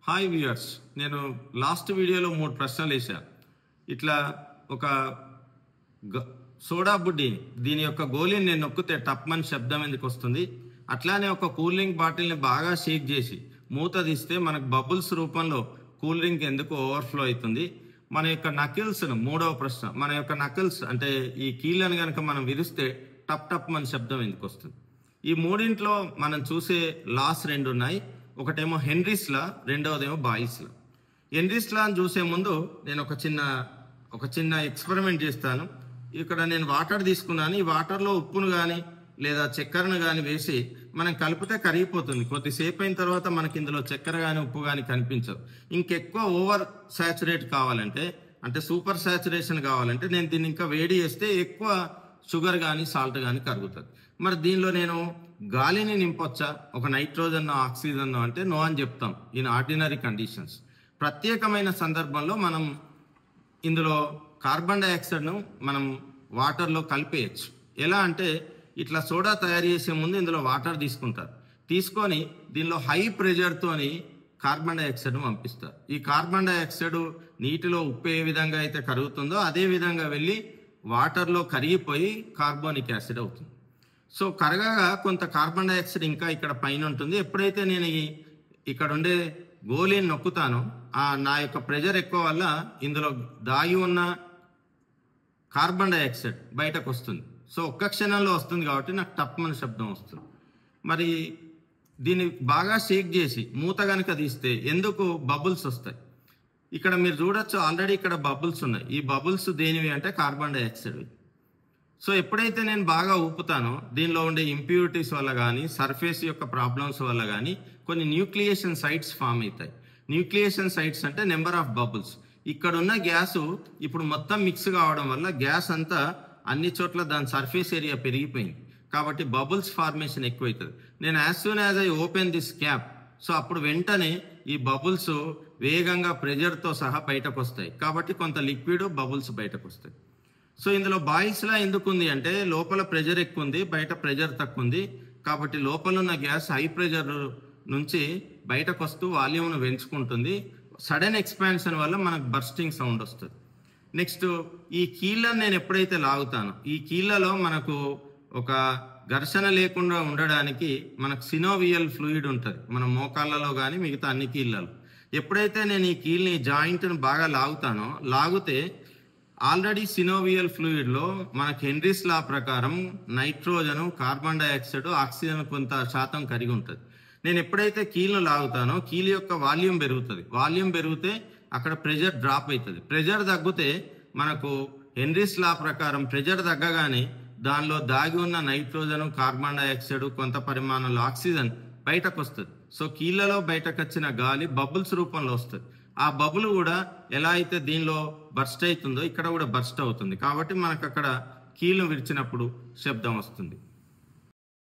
Hi viewers, నేను last వీడియోలో 3 ప్రశ్నలు వేసా. ఇట్లా ఒక సోడా బుడ్డి దీని యొక్క గోళీని నేను నొక్కితే టప్మని శబ్దం ఎందుకు వస్తుంది, అట్లానే ఒక కూల్ డ్రింక్ బాటిల్ని బాగా షేక్ చేసి మూత తీస్తే మనకు బబుల్స్ రూపంలో కూల్ డ్రింక్ ఎందుకు ఓవర్ఫ్లో అవుతుంది, మన యొక్క నకిల్స్, 3వ ప్రశ్న, మన యొక్క నకిల్స్ అంటే ఈ కీళ్ళని కనుక మనం విరిస్తే టప్ టప్ మన శబ్దం ఎందుకు వస్తుంది. ఈ మూడింట్లో మనం చూసే లాస్ 2 ఉన్నాయి. ఒకటేమో హెన్రీస్ లా, రెండవదేమో బాయిల్స్ లా. హెన్రీస్ లా అని చూసే ముందు నేను ఒక చిన్న ఎక్స్పెరిమెంట్ చేస్తాను. ఇక్కడ నేను వాటర్ తీసుకున్నాను. ఈ వాటర్లో ఉప్పును కానీ లేదా చక్కెరను కానీ వేసి మనం కలిపితే కరిగిపోతుంది. కొద్దిసేపు అయిన తర్వాత మనకి ఇందులో చక్కెర కానీ ఉప్పు కానీ కనిపించదు. ఇంకెక్కువ ఓవర్ సాచురేట్ కావాలంటే, అంటే సూపర్ సాచురేషన్ కావాలంటే నేను దీన్ని ఇంకా వేడి చేస్తే ఎక్కువ షుగర్ కానీ సాల్ట్ కానీ కరుగుతుంది. మరి దీనిలో నేను గాలిని నింపొచ్చా, ఒక నైట్రోజన్ ఆక్సిజన్ అంటే నో అని చెప్తాం ఇన్ ఆర్డినరీ కండిషన్స్. ప్రత్యేకమైన సందర్భంలో మనం ఇందులో కార్బన్ డైఆక్సైడ్ను మనం వాటర్లో కలిపేయచ్చు. ఎలా అంటే ఇట్లా సోడా తయారు చేసే ముందు ఇందులో వాటర్ తీసుకుంటారు, తీసుకొని దీనిలో హై ప్రెషర్తోని కార్బన్ డైఆక్సైడ్ను పంపిస్తారు. ఈ కార్బన్ డైఆక్సైడ్ నీటిలో ఉప్పు ఏ విధంగా అయితే కరుగుతుందో అదే విధంగా వెళ్ళి వాటర్లో కరిగిపోయి కార్బోనిక్ యాసిడ్ అవుతుంది. సో కరగగా కొంత కార్బన్ డైఆక్సైడ్ ఇంకా ఇక్కడ పైన ఉంటుంది. ఎప్పుడైతే నేను ఇక్కడ ఉండే గోళీని నొక్కుతానో నా యొక్క ప్రెషర్ ఎక్కువ వల్ల ఇందులో దాగి ఉన్న కార్బన్ డైఆక్సైడ్ బయటకు వస్తుంది. సో ఒక్క క్షణంలో వస్తుంది కాబట్టి నాకు టప్మని శబ్దం వస్తుంది. మరి దీన్ని బాగా షేక్ చేసి మూత కనుక తీస్తే ఎందుకు బబుల్స్ వస్తాయి? ఇక్కడ మీరు చూడొచ్చు, ఆల్రెడీ ఇక్కడ బబుల్స్ ఉన్నాయి. ఈ బబుల్స్ దేనివి అంటే కార్బన్ డైఆక్సైడ్. సో ఎప్పుడైతే నేను బాగా ఊపుతానో దీనిలో ఉండే ఇంప్యూరిటీస్ వల్ల కానీ సర్ఫేస్ యొక్క ప్రాబ్లమ్స్ వల్ల కానీ కొన్ని న్యూక్లియేషన్ సైట్స్ ఫామ్ అవుతాయి. న్యూక్లియేషన్ సైట్స్ అంటే నెంబర్ ఆఫ్ బబుల్స్. ఇక్కడ ఉన్న గ్యాసు ఇప్పుడు మొత్తం మిక్స్ కావడం వల్ల గ్యాస్ అంతా అన్ని చోట్ల దాని సర్ఫేస్ ఏరియా పెరిగిపోయింది కాబట్టి బబుల్స్ ఫార్మేషన్ ఎక్కువవుతుంది. నేను as soon as I open this cap, so అప్పుడు వెంటనే ఈ బబుల్స్ వేగంగా ప్రెషర్తో సహా బయటకు వస్తాయి కాబట్టి కొంత లిక్విడ్ బబుల్స్ బయటకు వస్తాయి. సో ఇందులో బాయిల్స్ లా ఎందుకు ఉంది అంటే లోపల ప్రెషర్ ఎక్కువ ఉంది, బయట ప్రెషర్ తక్కువ ఉంది కాబట్టి లోపల ఉన్న గ్యాస్ హై ప్రెషర్ నుంచి బయటకు వస్తూ వాల్యూమ్ను పెంచుకుంటుంది. సడన్ ఎక్స్పాన్షన్ వల్ల మనకు బర్స్టింగ్ సౌండ్ వస్తుంది. నెక్స్ట్ ఈ కీళ్ళను నేను ఎప్పుడైతే లాగుతానో ఈ కీళ్ళలో మనకు ఒక ఘర్షణ లేకుండా ఉండడానికి మనకు సినోవియల్ ఫ్లూయిడ్ ఉంటుంది మన మోకాళ్ళలో కానీ మిగతా అన్ని కీళ్ళలో. ఎప్పుడైతే నేను ఈ కీల్ని జాయింట్ను బాగా లాగితే ఆల్రెడీ సినోవియల్ ఫ్లూయిడ్లో మనకు హెన్రీస్ లా ప్రకారం నైట్రోజను, కార్బన్ డైఆక్సైడ్, ఆక్సిజన్ కొంత శాతం కరిగి ఉంటుంది. నేను ఎప్పుడైతే కీల్ను లాగుతానో కీల్ యొక్క వాల్యూమ్ పెరుగుతుంది. వాల్యూమ్ పెరిగితే అక్కడ ప్రెషర్ డ్రాప్ అవుతుంది. ప్రెషర్ తగ్గితే మనకు హెన్రీస్ లా ప్రకారం ప్రెషర్ తగ్గగానే దానిలో దాగి ఉన్న నైట్రోజను, కార్బన్ డైఆక్సైడ్, కొంత పరిమాణంలో ఆక్సిజన్ బయటకు వస్తుంది. సో కీళ్ళలో బయటకు వచ్చిన గాలి బబుల్స్ రూపంలో వస్తుంది. ఆ బబుల్ కూడా ఎలా అయితే దీనిలో బర్స్ట్ అవుతుందో ఇక్కడ కూడా బర్స్ట్ అవుతుంది కాబట్టి మనకు అక్కడ కీళ్ళు విరిచినప్పుడు శబ్దం వస్తుంది.